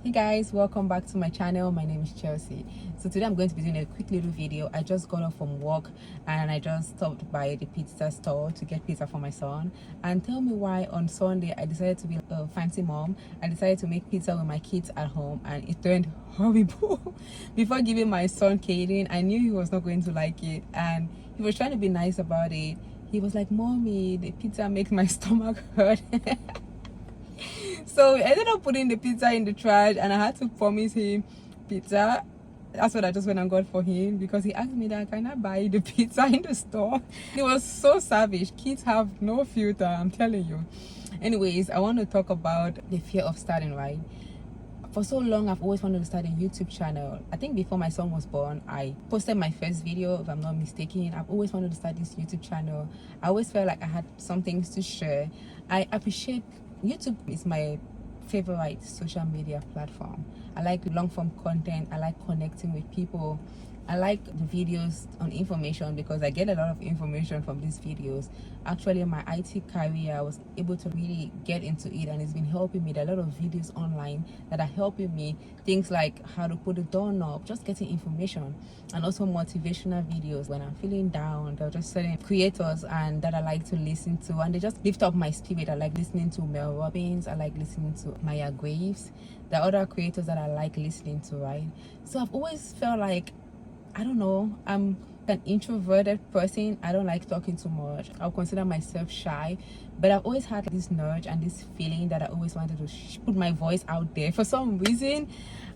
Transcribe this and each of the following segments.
Hey guys, welcome back to my channel. My name is Chelsea. So today I'm going to be doing a quick little video. I just got off from work and I just stopped by the pizza store to get pizza for my son. And tell me why on Sunday I decided to be a fancy mom. I decided to make pizza with my kids at home and it turned horrible. Before giving my son catering, I knew he was not going to like it and he was trying to be nice about it. He was like, "Mommy, the pizza makes my stomach hurt." So we ended up putting the pizza in the trash and I had to promise him pizza. That's what I just went and got for him because he asked me that, "Can I buy the pizza in the store?" He was so savage. Kids have no filter, I'm telling you. Anyways, I want to talk about the fear of starting, right? For so long I've always wanted to start a YouTube channel. I think before my son was born I posted my first video, if I'm not mistaken. I've always wanted to start this YouTube channel. I always felt like I had some things to share. I appreciate YouTube is my favorite social media platform. I like long form content. I like connecting with people. I like the videos on information because I get a lot of information from these videos. Actually, in my IT career, I was able to really get into it and it's been helping me. There are a lot of videos online that are helping me. Things like how to put a doorknob, just getting information, and also motivational videos when I'm feeling down. There are just certain creators and that I like to listen to and they just lift up my spirit. I like listening to Mel Robbins. I like listening to Maya Graves. There are other creators that I like listening to, right? So I've always felt like, I don't know, I'm an introverted person. I don't like talking too much. I'll consider myself shy, but I've always had this nudge and this feeling that I always wanted to put my voice out there. For some reason,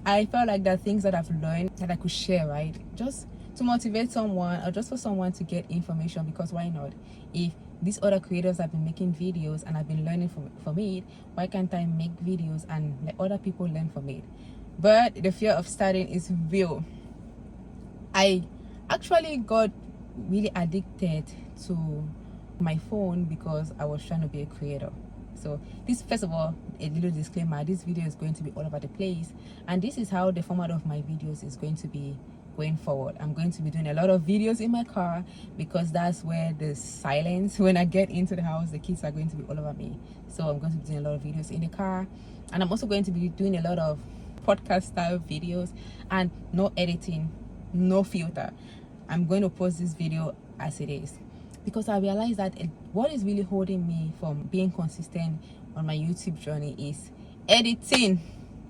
I felt like there are things that I've learned that I could share, right? Just to motivate someone or just for someone to get information, because why not? If these other creators have been making videos and I've been learning from it, why can't I make videos and let other people learn from it? But the fear of starting is real. I actually got really addicted to my phone because I was trying to be a creator. So this, first of all, a little disclaimer, this video is going to be all over the place and this is how the format of my videos is going to be going forward. I'm going to be doing a lot of videos in my car because that's where the silence, when I get into the house, the kids are going to be all over me. So I'm going to be doing a lot of videos in the car and I'm also going to be doing a lot of podcast style videos and no editing, no filter. I'm going to post this video as it is because I realized that what is really holding me from being consistent on my YouTube journey is editing.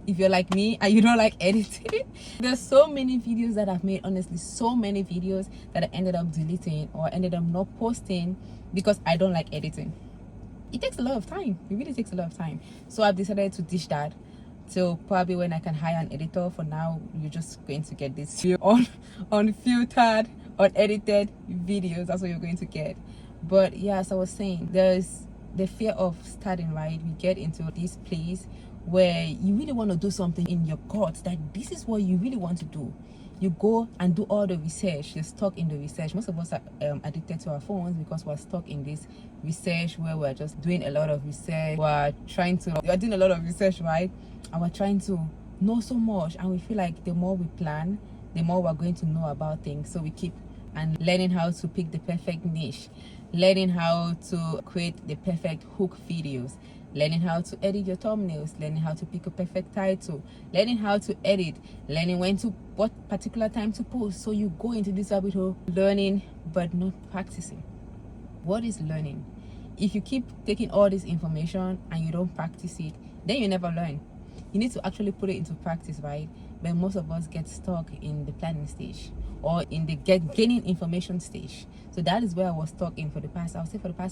If you're like me and you don't like editing, there's so many videos that I've made, honestly, so many videos that I ended up deleting or ended up not posting because I don't like editing. It takes a lot of time. It really takes a lot of time. So I've decided to ditch that. So probably when I can hire an editor, for now you're just going to get this unfiltered, unedited videos. That's what you're going to get. But yeah, as I was saying, there's the fear of starting, right? We get into this place where you really want to do something in your gut, that this is what you really want to do. You go and do all the research. You're stuck in the research. Most of us are addicted to our phones because we're stuck in this research where we're just doing a lot of research. We're doing a lot of research, right? And we're trying to know so much and we feel like the more we plan, the more we're going to know about things. So we keep and learning how to pick the perfect niche, learning how to create the perfect hook videos, learning how to edit your thumbnails, learning how to pick a perfect title, learning how to edit, learning what particular time to post. So you go into this rabbit hole learning but not practicing. What is learning? If you keep taking all this information and you don't practice it, then you never learn. You need to actually put it into practice, right? But most of us get stuck in the planning stage or in the gaining information stage. So that is where I was stuck in for the past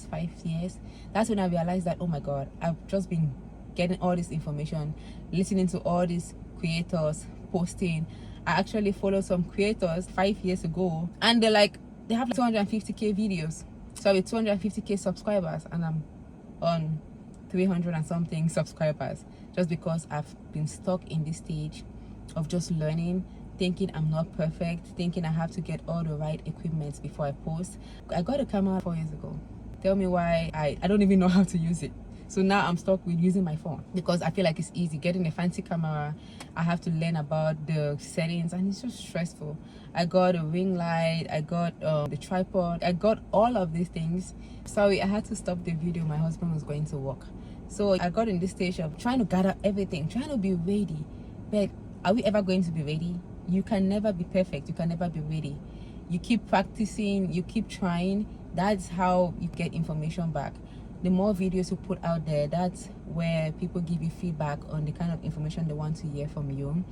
5 years. That's when I realized that, oh my God, I've just been getting all this information, listening to all these creators posting. I actually followed some creators 5 years ago and they have 250k videos. So with 250k subscribers and I'm on 300 and something subscribers, just because I've been stuck in this stage of just learning, thinking I'm not perfect, thinking I have to get all the right equipment before I post. I got a camera 4 years ago. Tell me why I don't even know how to use it. So now I'm stuck with using my phone because I feel like it's easy. Getting a fancy camera, I have to learn about the settings and it's just stressful. I got a ring light, I got the tripod, I got all of these things. Sorry, I had to stop the video. My husband was going to work. So I got in this stage of trying to gather everything, trying to be ready. But are we ever going to be ready? You can never be perfect. You can never be ready. You keep practicing, you keep trying. That's how you get information back. The more videos you put out there, that's where people give you feedback on the kind of information they want to hear from you.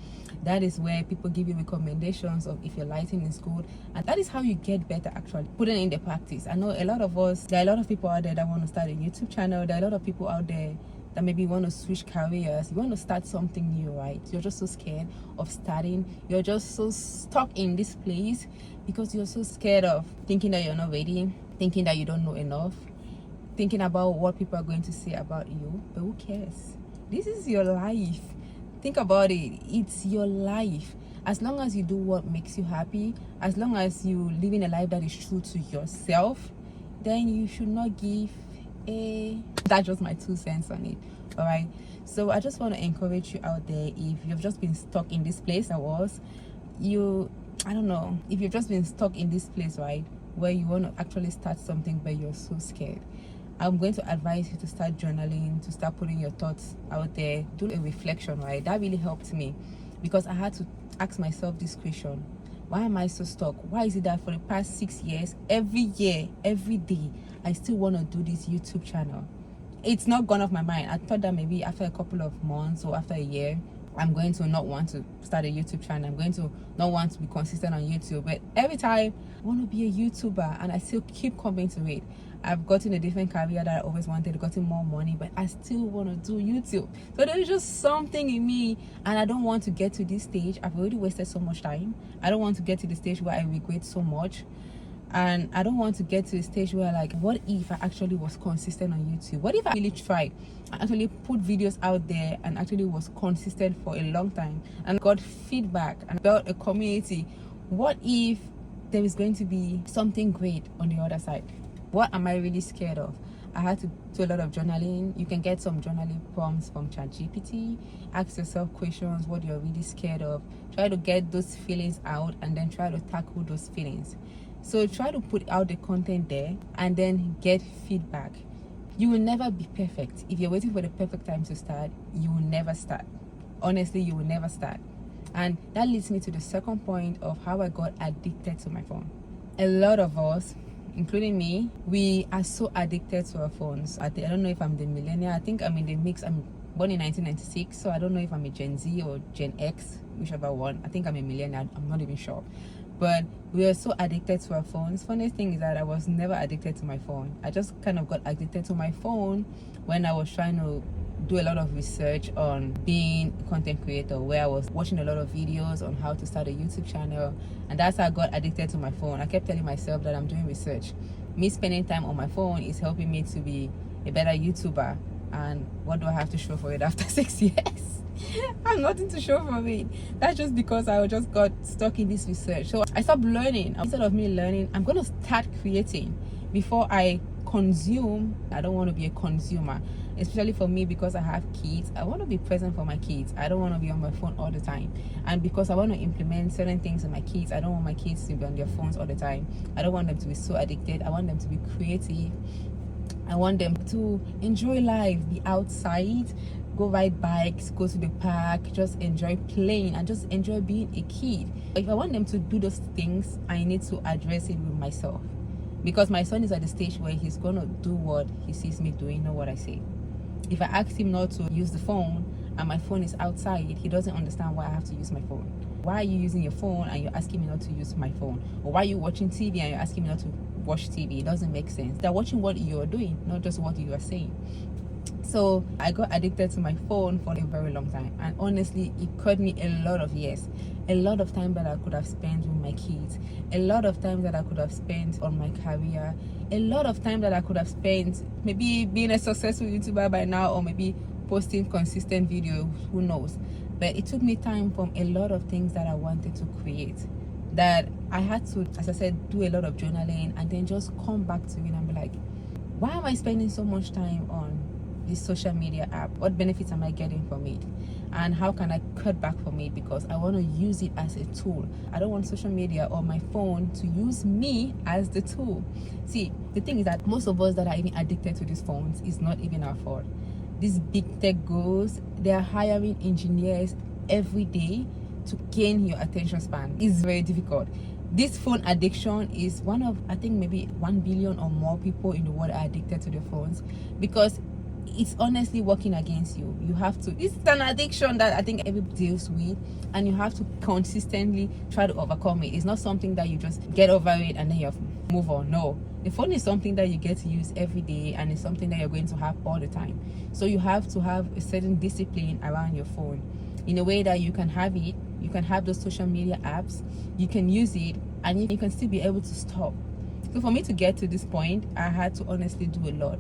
That is where people give you recommendations of if your lighting is good, and that is how you get better, actually putting in the practice. I know a lot of us, there are a lot of people out there that want to start a YouTube channel. There are a lot of people out there that maybe want to switch careers. You want to start something new, right? You're just so scared of starting. You're just so stuck in this place because you're so scared of thinking that you're not ready, thinking that you don't know enough, thinking about what people are going to say about you. But who cares? This is your life. Think about it. It's your life. As long as you do what makes you happy, as long as you live in a life that is true to yourself, then you should not give a... That's just my 2 cents on it. All right, so I just want to encourage you out there, if you've just been stuck in this place, I don't know, if you've just been stuck in this place, right, where you want to actually start something but you're so scared, I'm going to advise you to start journaling, to start putting your thoughts out there, do a reflection, right? That really helped me, because I had to ask myself this question: why am I so stuck? Why is it that for the past 6 years, every year, every day, I still want to do this YouTube channel? It's not gone off my mind. I thought that maybe after a couple of months or after a year, I'm going to not want to start a YouTube channel. I'm going to not want to be consistent on YouTube. But every time I want to be a YouTuber, and I still keep coming to it. I've gotten a different career that I always wanted, gotten more money, but I still want to do YouTube. So there's just something in me, and I don't want to get to this stage. I've already wasted so much time. I don't want to get to the stage where I regret so much. And I don't want to get to a stage where, like, what if I actually was consistent on YouTube? What if I really tried and actually put videos out there and actually was consistent for a long time and got feedback and built a community? What if there is going to be something great on the other side? What am I really scared of? I had to do a lot of journaling. You can get some journaling prompts from ChatGPT. Ask yourself questions, what you're really scared of. Try to get those feelings out and then try to tackle those feelings. So try to put out the content there and then get feedback. You will never be perfect. If you're waiting for the perfect time to start, you will never start. Honestly, you will never start. And that leads me to the second point of how I got addicted to my phone. A lot of us, including me, we are so addicted to our phones. I don't know if I'm the millennial. I think I'm in the mix. I'm born in 1996, so I don't know if I'm a Gen Z or Gen X, whichever one. I think I'm a millennial. I'm not even sure. But we are so addicted to our phones. Funny thing is that I was never addicted to my phone. I just kind of got addicted to my phone when I was trying to do a lot of research on being a content creator, where I was watching a lot of videos on how to start a YouTube channel, and that's how I got addicted to my phone. I kept telling myself that I'm doing research. Me spending time on my phone is helping me to be a better YouTuber. And what do I have to show for it after 6 years? I have nothing to show for it. That's just because I just got stuck in this research. So I stopped learning. Instead of me learning, I'm going to start creating before I consume. I don't want to be a consumer, especially for me, because I have kids. I want to be present for my kids. I don't want to be on my phone all the time. And because I want to implement certain things in my kids, I don't want my kids to be on their phones all the time. I don't want them to be so addicted. I want them to be creative. I want them to enjoy life, be outside, go ride bikes, go to the park, just enjoy playing and just enjoy being a kid. If I want them to do those things, I need to address it with myself, because my son is at the stage where he's gonna do what he sees me doing, not what I say. If I ask him not to use the phone and my phone is outside, he doesn't understand why I have to use my phone. Why are you using your phone and you're asking me not to use my phone? Or why are you watching TV and you're asking me not to watch TV? It doesn't make sense. They're watching what you're doing, not just what you are saying. So I got addicted to my phone for a very long time, and honestly it cost me a lot of years, a lot of time that I could have spent with my kids, a lot of time that I could have spent on my career, a lot of time that I could have spent maybe being a successful YouTuber by now, or maybe posting consistent videos, who knows. But it took me time from a lot of things that I wanted to create, that I had to, as I said, do a lot of journaling and then just come back to it and be like, why am I spending so much time on this social media app? What benefits am I getting from it? And how can I cut back from it? Because I want to use it as a tool. I don't want social media or my phone to use me as the tool. See, the thing is that most of us that are even addicted to these phones is not even our fault. These big tech gurus, they are hiring engineers every day to gain your attention span is very difficult. This phone addiction is one of, I think, maybe 1 billion or more people in the world are addicted to their phones, because it's honestly working against you. You have to, it's an addiction that I think everybody deals with, and you have to consistently try to overcome it. It's not something that you just get over it and then you have to move on. No, the phone is something that you get to use every day, and it's something that you're going to have all the time. So you have to have a certain discipline around your phone, in a way that you can have it, you can have those social media apps, you can use it, and you can still be able to stop. So for me to get to this point, I had to honestly do a lot.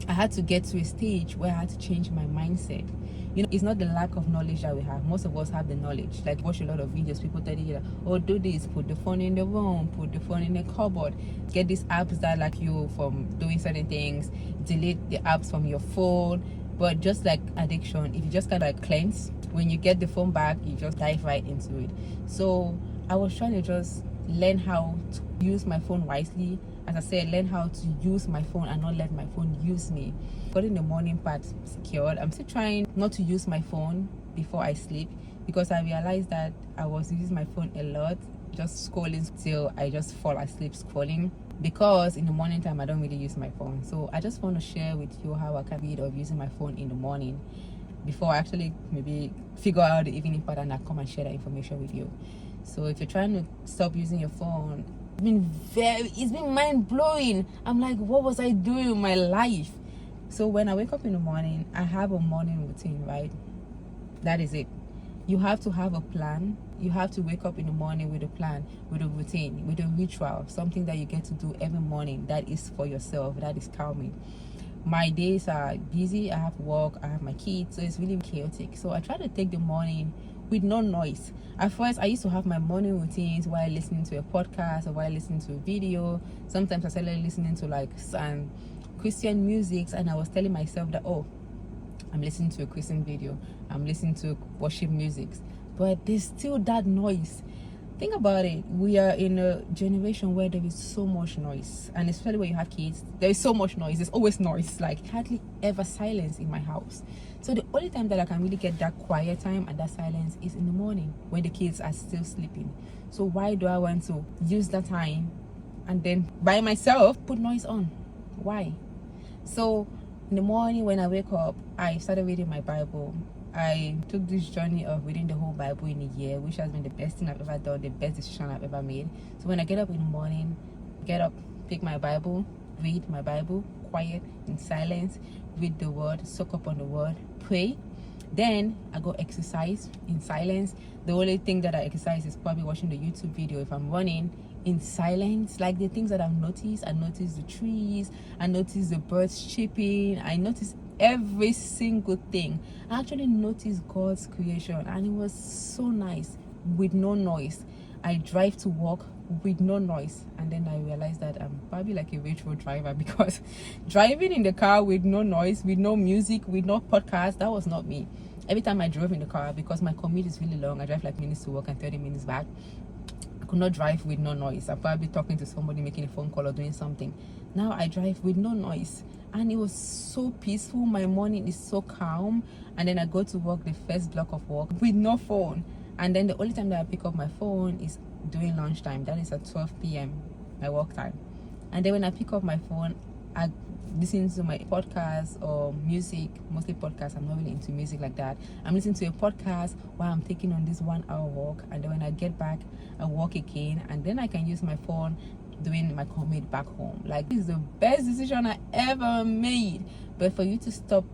I had to get to a stage where I had to change my mindset. You know, it's not the lack of knowledge that we have. Most of us have the knowledge. Like, watch a lot of videos, people tell you, oh, do this, put the phone in the room, put the phone in the cupboard, get these apps that like you from doing certain things, delete the apps from your phone. But just like addiction, if you just kind of like cleanse, when you get the phone back, you just dive right into it. So I was trying to just learn how to use my phone wisely. As I said, learn how to use my phone and not let my phone use me. Getting the morning part secured. I'm still trying not to use my phone before I sleep, because I realized that I was using my phone a lot, just scrolling till I just fall asleep scrolling, because in the morning time I don't really use my phone. So I just want to share with you how I can rid of using my phone in the morning, before I actually maybe figure out the evening part and I come and share that information with you. So if you're trying to stop using your phone, it's been mind-blowing. I'm like, what was I doing in my life? So when I wake up in the morning, I have a morning routine, right? That is it. You have to have a plan. You have to wake up in the morning with a plan, with a routine, with a ritual, something that you get to do every morning that is for yourself, that is calming. My days are busy. I have work, I have my kids, so it's really chaotic. So I try to take the morning with no noise. At first, I used to have my morning routines while listening to a podcast or while listening to a video. Sometimes I started listening to like some Christian music, and I was telling myself that, oh, I'm listening to a Christian video, I'm listening to worship music, but there's still that noise. Think about it. We are in a generation where there is so much noise, and especially when you have kids, there is so much noise. There's always noise, like hardly ever silence in my house. So the only time that I can really get that quiet time and that silence is in the morning when the kids are still sleeping. So why do I want to use that time and then by myself put noise on? Why? So in the morning when I wake up, I started reading my Bible. I took this journey of reading the whole Bible in a year, which has been the best thing I've ever done, the best decision I've ever made. So when I get up in the morning, get up, pick my Bible, read my Bible, quiet, in silence, read the word, soak up on the word, pray. Then I go exercise in silence. The only thing that I exercise is probably watching the YouTube video if I'm running, in silence. Like the things that I've noticed, I noticed the trees, I noticed the birds chirping, I noticed every single thing. I actually noticed God's creation, and it was so nice with no noise. I drive to work with no noise, and then I realized that I'm probably like a rich road driver, because driving in the car with no noise, with no music, with no podcast, that was not me. Every time I drove in the car, because my commute is really long, I drive like minutes to work and 30 minutes back, I could not drive with no noise. I'm probably talking to somebody, making a phone call or doing something. Now I drive with no noise, and it was so peaceful. My morning is so calm, and then I go to work, the first block of work, with no phone. And then the only time that I pick up my phone is during lunchtime. That is at 12 p.m. my work time. And then when I pick up my phone, I listen to my podcast or music, mostly podcasts. I'm not really into music like that. I'm listening to a podcast while I'm taking on this 1 hour walk, and then when I get back, I walk again, and then I can use my phone doing my commute back home. Like, this is the best decision I ever made. But for you to stop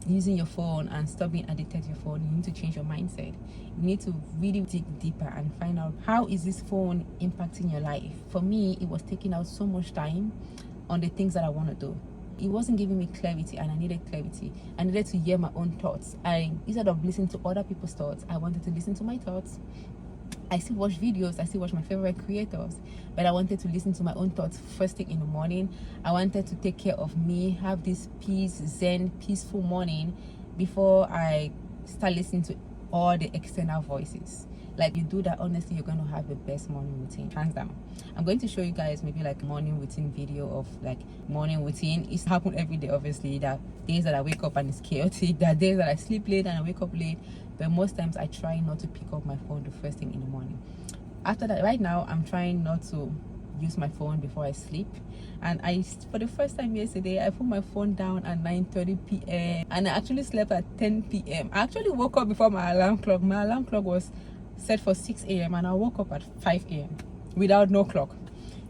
using your phone and stop being addicted to your phone, you need to change your mindset. You need to really dig deeper and find out, how is this phone impacting your life? For me, it was taking out so much time on the things that I want to do. It wasn't giving me clarity, and I needed clarity. I needed to hear my own thoughts. Instead of listening to other people's thoughts, I wanted to listen to my thoughts. I still watch videos, I still watch my favorite creators, but I wanted to listen to my own thoughts first thing in the morning. I wanted to take care of me, have this peace, zen, peaceful morning before I start listening to all the external voices. Like, you do that, honestly, you're going to have the best morning routine, hands down. I'm going to show you guys maybe like a morning routine video of like morning routine. It's happened every day, obviously. There are days that I wake up and it's chaotic. There are days that I sleep late and I wake up late. But most times I try not to pick up my phone the first thing in the morning. After that, right now, I'm trying not to use my phone before I sleep. And for the first time yesterday, I put my phone down at 9:30 p.m. and I actually slept at 10 p.m. I actually woke up before my alarm clock. My alarm clock was set for 6 a.m. and I woke up at 5 a.m. without no clock.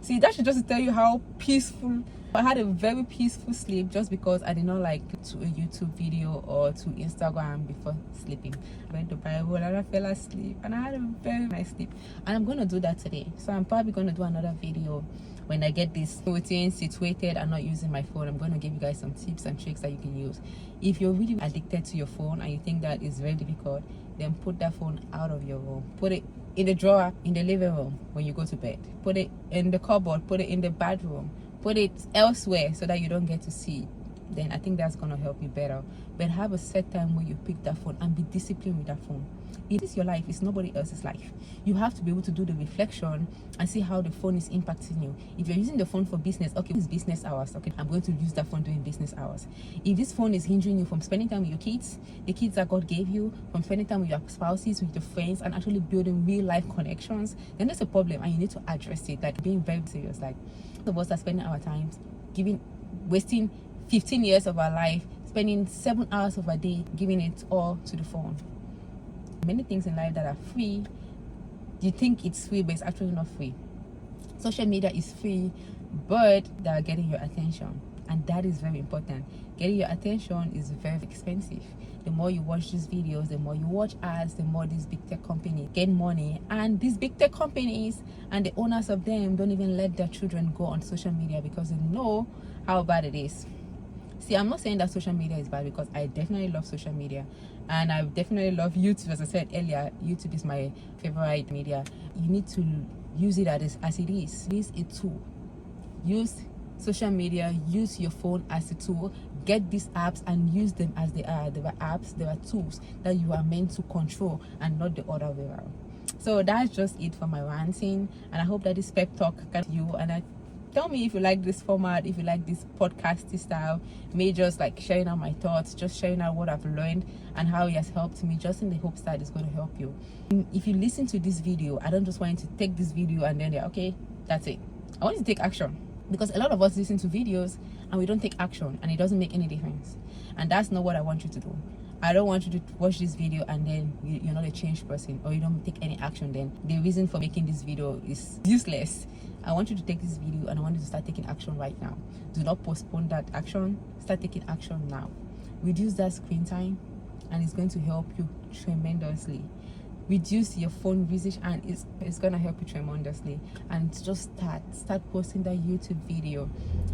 See, that should just tell you how peaceful. I had a very peaceful sleep just because I did not like to a YouTube video or to Instagram before sleeping. I read the Bible and I fell asleep and I had a very nice sleep. And I'm going to do that today. So I'm probably going to do another video when I get this routine situated and not using my phone. I'm going to give you guys some tips and tricks that you can use. If you're really addicted to your phone and you think that is very difficult, then put that phone out of your room. Put it in the drawer in the living room when you go to bed. Put it in the cupboard. Put it in the bathroom. Put it elsewhere so that you don't get to see it. Then I think that's going to help you better. But have a set time where you pick that phone and be disciplined with that phone. It is your life. It's nobody else's life. You have to be able to do the reflection and see how the phone is impacting you. If you're using the phone for business, okay, it's business hours. Okay, I'm going to use that phone during business hours. If this phone is hindering you from spending time with your kids, the kids that God gave you, from spending time with your spouses, with your friends, and actually building real life connections, then there's a problem and you need to address it. Like, being very serious. Like, most of us are spending our time wasting 15 years of our life, spending 7 hours of our day giving it all to the phone. Many things in life that are free, you think it's free, but it's actually not free. Social media is free, but they are getting your attention, and that is very important. Getting your attention is very expensive. The more you watch these videos, the more you watch ads, the more these big tech companies get money. And these big tech companies and the owners of them don't even let their children go on social media because they know how bad it is. See, I'm not saying that social media is bad, because I definitely love social media and I definitely love YouTube. As I said earlier, YouTube is my favorite media. You need to use it as it is. It is a tool. Use social media, use your phone as a tool. Get these apps and use them as they are. They are apps, they are tools that you are meant to control and not the other way around. So that's just it for my ranting, and I hope that this pep talk got you. And tell me if you like this format, if you like this podcasty style, me just like sharing out my thoughts, just sharing out what I've learned and how it has helped me, just in the hopes that it's going to help you. If you listen to this video, I don't just want you to take this video and then okay, that's it. I want you to take action, because a lot of us listen to videos and we don't take action, and it doesn't make any difference. And that's not what I want you to do. I don't want you to watch this video and then you're not a changed person, or you don't take any action. Then the reason for making this video is useless. I want you to take this video and I want you to start taking action right now. Do not postpone that action. Start taking action now. Reduce that screen time, and it's going to help you tremendously. Reduce your phone usage, and it's gonna help you tremendously. And just start posting that YouTube video,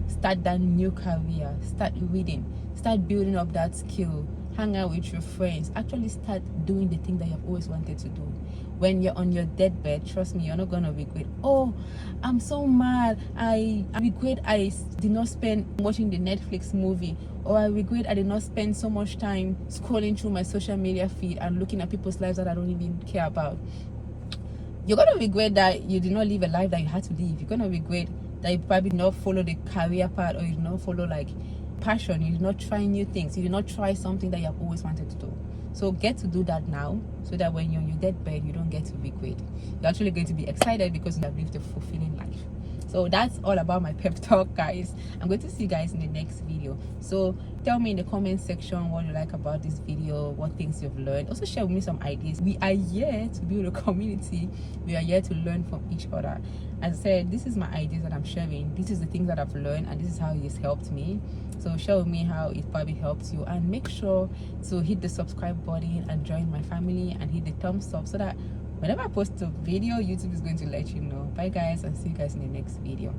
start that new career, start reading, start building up that skill, hang out with your friends, actually start doing the thing that you have always wanted to do. When you're on your deathbed, trust me, you're not gonna regret, oh, I'm so mad, I regret I did not spend watching the Netflix movie, or I regret I did not spend so much time scrolling through my social media feed and looking at people's lives that I don't even care about. You're gonna regret that you did not live a life that you had to live. You're gonna regret that you probably did not follow the career path, or you did not follow like passion, you did not try new things, you did not try something that you have always wanted to do. So get to do that now, so that when you're on your deathbed, you don't get to regret. You're actually going to be excited because you have lived a fulfilling life. So that's all about my pep talk, guys. I'm going to see you guys in the next video. So tell me in the comment section what you like about this video, what things you've learned. Also share with me some ideas. We are here to build a community. We are here to learn from each other. As I said, this is my ideas that I'm sharing. This is the things that I've learned, and this is how it has helped me. So share with me how it probably helps you, and make sure to hit the subscribe button and join my family, and hit the thumbs up, so that whenever I post a video, YouTube is going to let you know. Bye guys, and see you guys in the next video.